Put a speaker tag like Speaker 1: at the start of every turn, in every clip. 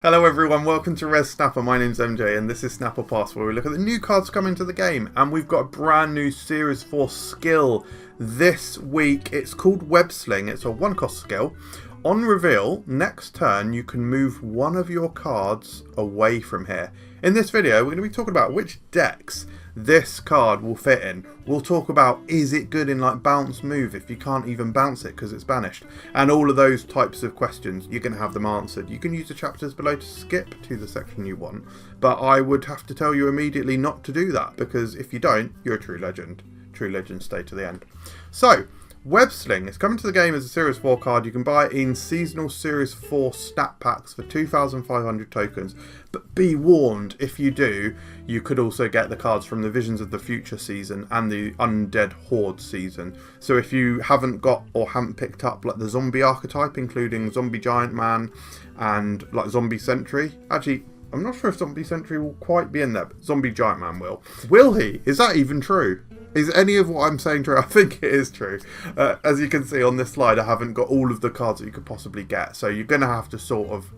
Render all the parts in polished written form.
Speaker 1: Hello everyone, welcome to Res Snapper. My name's MJ and this is Snapper Pass, where we look at the new cards coming to the game, and we've got a brand new Series 4 skill this week. It's called Web Sling. It's a 1-cost skill. On reveal, next turn you can move one of your cards away from here. In this video we're going to be talking about which decks this card will fit in. We'll talk about, is it good in like bounce move if you can't even bounce it because it's banished, and all of those types of questions. You're going to have them answered. You can use the chapters below to skip to the section you want, but I would have to tell you immediately not to do that, because if you don't, you're a true legend. True legends stay to the end. So Web Sling is coming to the game as a Series 4 card. You can buy it in seasonal Series 4 snap packs for 2,500 tokens. But be warned, if you do, you could also get the cards from the Visions of the Future season and the Undead Horde season. So if you haven't got or haven't picked up like the zombie archetype, including Zombie Giant Man and like Zombie Sentry. Actually, I'm not sure if Zombie Sentry will quite be in there, but Zombie Giant Man will. Will he? Is that even true? Is any of what I'm saying true? I think it is true. As you can see on this slide, I haven't got all of the cards that you could possibly get. So you're going to have to sort of...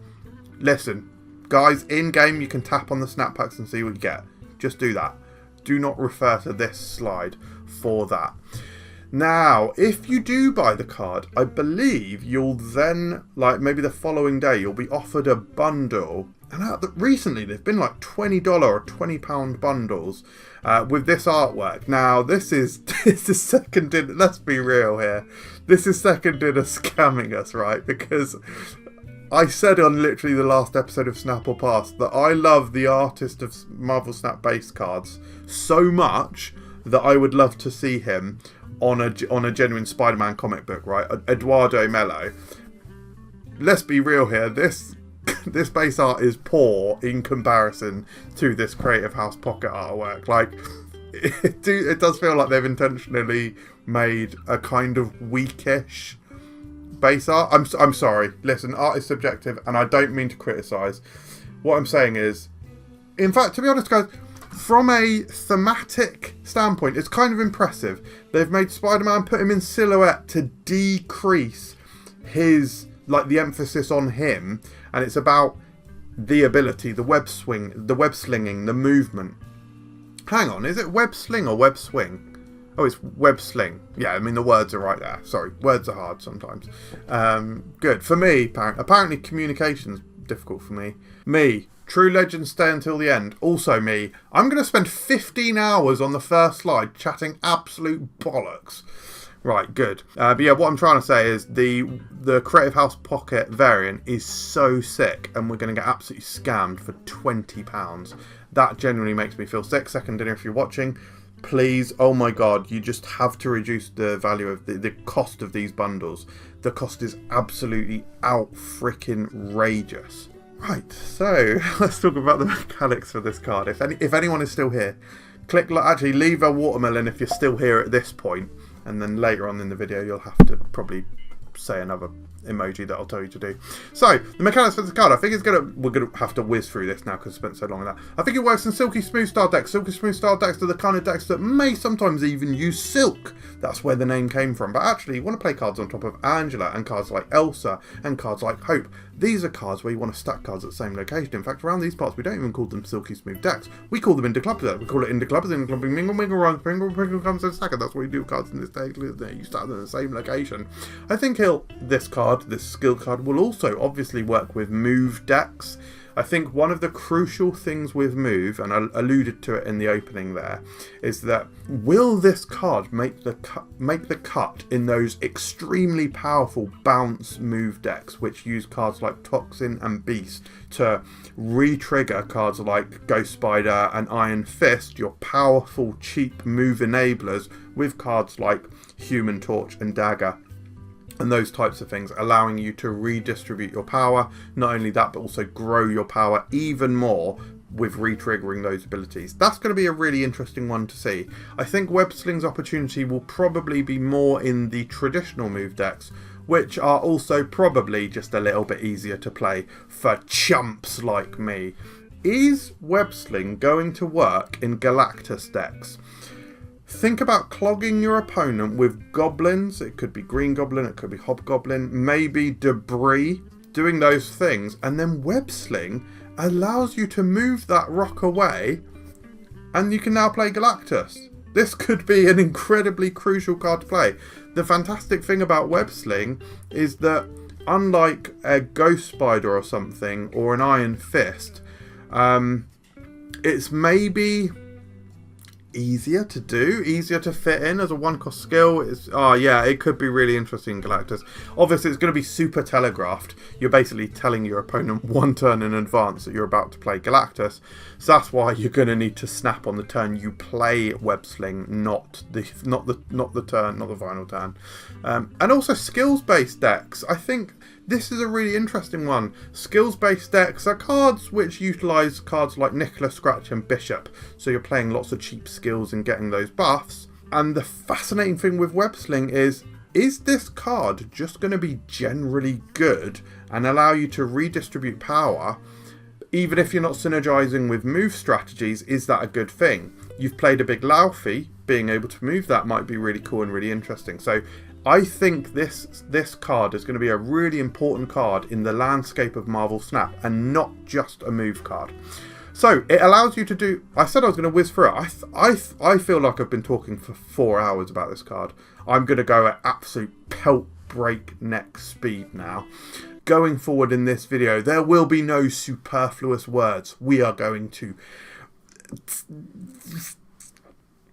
Speaker 1: Listen, guys, in-game you can tap on the snap packs and see what you get. Just do that. Do not refer to this slide for that. Now, if you do buy the card, I believe you'll then, like maybe the following day, you'll be offered a bundle. And recently, they've been like $20 or £20 bundles with this artwork. Now, this is second dinner. Let's be real here. This is second dinner scamming us, right? Because I said on literally the last episode of Snap or Pass that I love the artist of Marvel Snap base cards so much that I would love to see him on a genuine Spider-Man comic book, right? Eduardo Mello. Let's be real here. This base art is poor in comparison to this Creative House pocket artwork. Like, it does feel like they've intentionally made a kind of weakish base art. I'm sorry. Listen, art is subjective, and I don't mean to criticise. What I'm saying is, in fact, to be honest, guys, from a thematic standpoint, it's kind of impressive. They've made Spider-Man, put him in silhouette to decrease his, like, the emphasis on him, and it's about the ability, the web slinging, the movement. Hang on, is it web sling or web swing? Oh, it's web sling. Yeah, I mean the words are right there. Sorry, words are hard sometimes. Good for me. Apparently, communication's difficult for me. Me. True legends stay until the end. Also me. I'm going to spend 15 hours on the first slide chatting absolute bollocks. Right, good. But yeah, what I'm trying to say is the Creative House Pocket variant is so sick, and we're going to get absolutely scammed for £20. That genuinely makes me feel sick. Second dinner, if you're watching, please, oh my god, you just have to reduce the value of the cost of these bundles. The cost is absolutely out-freaking-rageous. Right, so let's talk about the mechanics for this card. If anyone is still here, actually leave a watermelon if you're still here at this point, and then later on in the video you'll have to probably say another emoji that I'll tell you to do. So, the mechanics for this card, I think we're gonna have to whiz through this now because I spent so long on that. I think it works in Silky Smooth style decks. Silky Smooth style decks are the kind of decks that may sometimes even use Silk. That's where the name came from. But actually, you want to play cards on top of Angela and cards like Elsa and cards like Hope. These are cards where you want to stack cards at the same location. In fact, around these parts, we don't even call them Silky Smooth decks. We call them Interclubbers decks. We call it Interclubbers, Interclubbing, Mingle, Mingle, Run, Pringle, Pringle, comes in stack. That's what we do with cards in this deck. You stack them in the same location. I think this skill card, will also obviously work with move decks. I think one of the crucial things with move, and I alluded to it in the opening there, is that will this card make the cut in those extremely powerful bounce move decks, which use cards like Toxin and Beast to re-trigger cards like Ghost Spider and Iron Fist, your powerful cheap move enablers, with cards like Human Torch and Dagger and those types of things, allowing you to redistribute your power. Not only that, but also grow your power even more with re-triggering those abilities. That's going to be a really interesting one to see. I think Web Sling's opportunity will probably be more in the traditional move decks, which are also probably just a little bit easier to play for chumps like me. Is Web Sling going to work in Galactus decks? Think about clogging your opponent with goblins. It could be Green Goblin, it could be Hobgoblin, maybe Debris doing those things, and then Web Sling allows you to move that rock away, and you can now play Galactus. This could be an incredibly crucial card to play. The fantastic thing about Web Sling is that, unlike a Ghost Spider or something, or an Iron Fist, it's maybe easier to do, easier to fit in as a one-cost skill. It could be really interesting in Galactus. Obviously, it's going to be super telegraphed. You're basically telling your opponent one turn in advance that you're about to play Galactus. So that's why you're going to need to snap on the turn you play Web Sling, not the final turn. And also skills-based decks. I think this is a really interesting one. Skills-based decks are cards which utilise cards like Nicholas, Scratch and Bishop. So you're playing lots of cheap skills and getting those buffs. And the fascinating thing with Web Sling is this card just going to be generally good and allow you to redistribute power? Even if you're not synergising with move strategies, is that a good thing? You've played a big Laufey, being able to move that might be really cool and really interesting. So I think this card is going to be a really important card in the landscape of Marvel Snap, and not just a move card. So it allows you to do... I said I was going to whiz through it. I feel like I've been talking for 4 hours about this card. I'm going to go at absolute pelt breakneck speed now. Going forward in this video, there will be no superfluous words. We are going to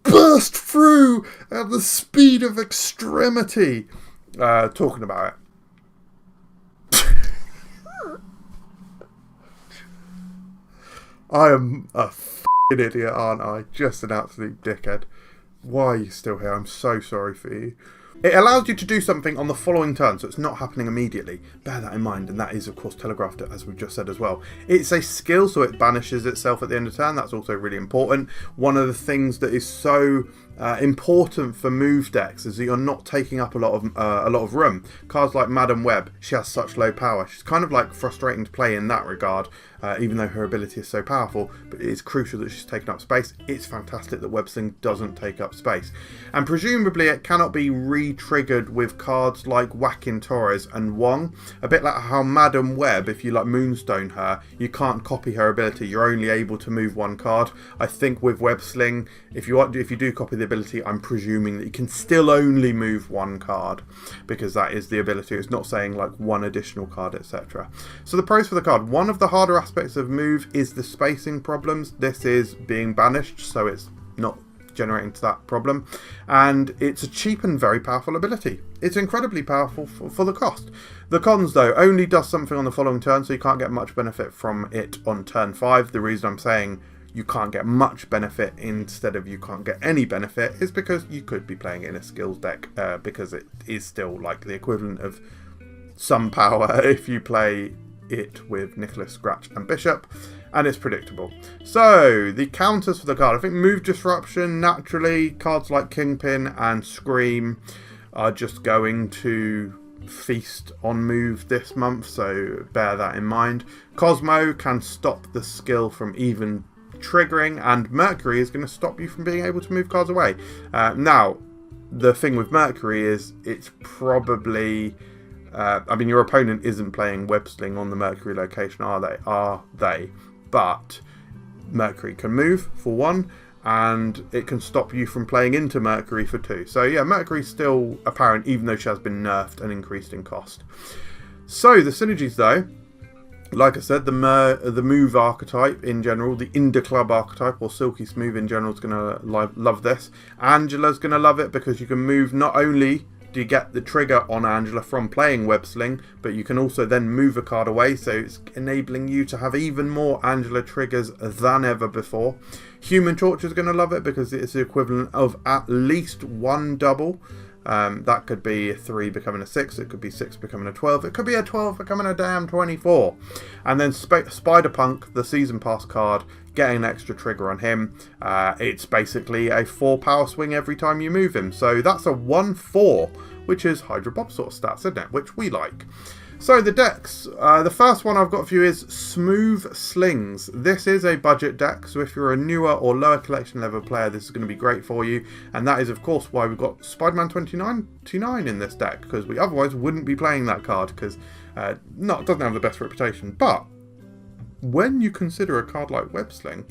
Speaker 1: burst through at the speed of extremity talking about it. I am a f***ing idiot, aren't I? Just an absolute dickhead. Why are you still here? I'm so sorry for you. It allows you to do something on the following turn, so it's not happening immediately. Bear that in mind, and that is, of course, telegraphed, as we've just said as well. It's a skill, so it banishes itself at the end of turn. That's also really important. One of the things that is so important for move decks is that you're not taking up a lot of room. Cards like Madam Web, she has such low power. She's kind of like frustrating to play in that regard, even though her ability is so powerful, but it is crucial that she's taking up space. It's fantastic that Web Sling doesn't take up space. And presumably it cannot be re-triggered with cards like Joaquin Torres and Wong. A bit like how Madam Web, if you like Moonstone her, you can't copy her ability. You're only able to move one card. I think with Web Sling, if you do copy the ability, I'm presuming that you can still only move one card, because that is the ability. It's not saying like one additional card, etc. So the pros for the card: one of the harder aspects of move is the spacing problems. This is being banished, so it's not generating to that problem, and it's a cheap and very powerful ability. It's incredibly powerful for the cost. The cons, though, only does something on the following turn, so you can't get much benefit from it on turn 5. The reason I'm saying you can't get much benefit instead of you can't get any benefit is because you could be playing it in a skills deck, because it is still like the equivalent of some power if you play it with Nicholas, Scratch and Bishop, and it's predictable. So the counters for the card: I think move disruption, naturally cards like Kingpin and Scream are just going to feast on move this month, so bear that in mind. Cosmo can stop the skill from even triggering, and Mercury is going to stop you from being able to move cards away. Now, the thing with Mercury is it's probably... I mean, your opponent isn't playing Web Sling on the Mercury location, are they? But Mercury can move, for one, and it can stop you from playing into Mercury for 2. So yeah, Mercury's still apparent, even though she has been nerfed and increased in cost. So the synergies, though, like I said, the move archetype in general, the Inda Club archetype, or Silky Smooth in general, is going to love this. Angela's going to love it because you can move. Not only do you get the trigger on Angela from playing Web Sling, but you can also then move a card away, so it's enabling you to have even more Angela triggers than ever before. Human Torch is going to love it because it's the equivalent of at least one double. That could be a 3 becoming a 6, it could be 6 becoming a 12, it could be a 12 becoming a damn 24. And then Spider-Punk, the Season Pass card, getting an extra trigger on him. It's basically a 4 power swing every time you move him. So that's a 1-4, which is Hydra Bob sort of stats, isn't it? Which we like. So the decks, the first one I've got for you is Smooth Slings. This is a budget deck, so if you're a newer or lower collection level player, this is going to be great for you. And that is, of course, why we've got Spider-Man 2099 in this deck, because we otherwise wouldn't be playing that card, because Doesn't have the best reputation, but when you consider a card like Web Sling,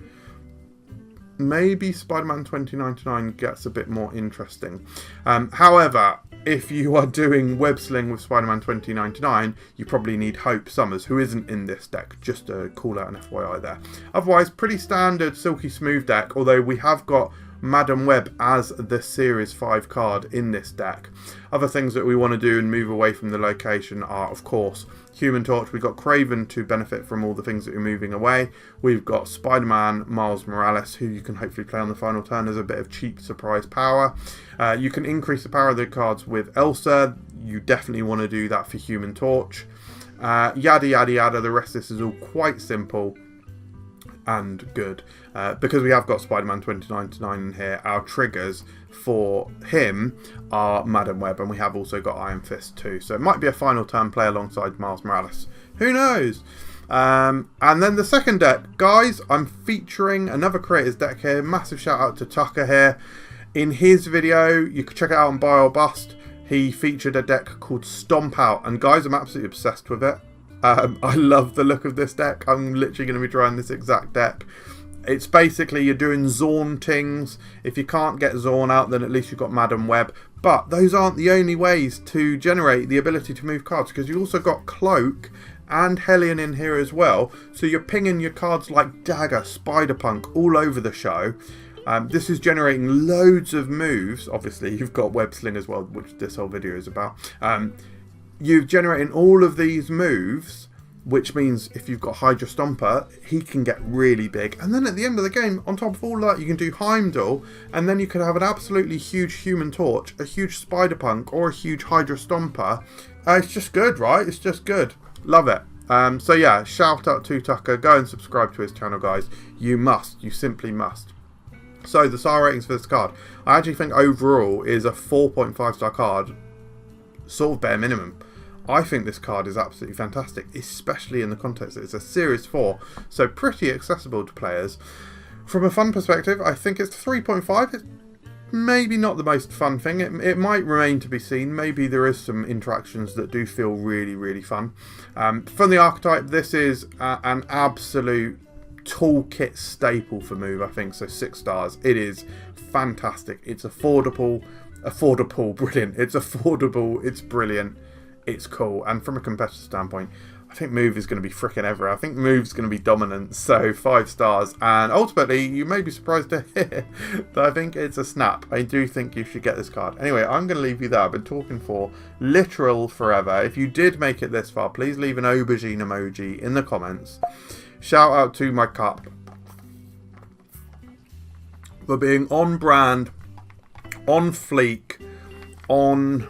Speaker 1: maybe Spider-Man 2099 gets a bit more interesting. However, if you are doing Web Sling with Spider-Man 2099, you probably need Hope Summers, who isn't in this deck, just to call out an FYI there. Otherwise, pretty standard Silky Smooth deck, although we have got Madam Web as the Series 5 card in this deck. Other things that we want to do and move away from the location are, of course, Human Torch. We've got Craven to benefit from all the things that we're moving away. We've got Spider-Man, Miles Morales, who you can hopefully play on the final turn as a bit of cheap surprise power. You can increase the power of the cards with Elsa. You definitely want to do that for Human Torch. Yada yada yada. The rest of this is all quite simple and good. Because we have got Spider-Man 2099 in here, our triggers for him are Madam Web, and we have also got Iron Fist too. So it might be a final turn play alongside Miles Morales. Who knows? And then the second deck. Guys, I'm featuring another creator's deck here. Massive shout out to Tucker here. In his video, you can check it out on Buy or Bust, he featured a deck called Stomp Out, and guys, I'm absolutely obsessed with it. I love the look of this deck. I'm literally going to be trying this exact deck. It's basically you're doing Zauntings. If you can't get Zaun out, then at least you've got Madam Web. But those aren't the only ways to generate the ability to move cards, because you also got Cloak and Hellion in here as well. So you're pinging your cards like Dagger, Spider-Punk all over the show. This is generating loads of moves. Obviously, you've got Web Sling as well, which this whole video is about. You're generating all of these moves, which means if you've got Hydra Stomper, he can get really big. And then at the end of the game, on top of all that, you can do Heimdall, and then you could have an absolutely huge Human Torch, a huge Spider-Punk, or a huge Hydra Stomper. It's just good, right? It's just good. Love it. So yeah, shout out to Tucker. Go and subscribe to his channel, guys. You must. You simply must. So the star ratings for this card, I actually think overall is a 4.5 star card, sort of bare minimum. I think this card is absolutely fantastic, especially in the context that it's a Series 4, so pretty accessible to players. From a fun perspective, I think it's 3.5. It's maybe not the most fun thing. It might remain to be seen. Maybe there is some interactions that do feel really, really fun. From the archetype, this is an absolute toolkit staple for move, I think, so 6 stars. It is fantastic. It's affordable, brilliant. It's affordable, it's brilliant, it's cool. And from a competitive standpoint, I think move is going to be freaking everywhere. I think move's going to be dominant, so 5 stars. And ultimately, you may be surprised to hear that I think it's a snap. I do think you should get this card. Anyway, I'm going to leave you there. I've been talking for literal forever. If you did make it this far, please leave an aubergine emoji in the comments. Shout out to my cup for being on brand, on fleek, on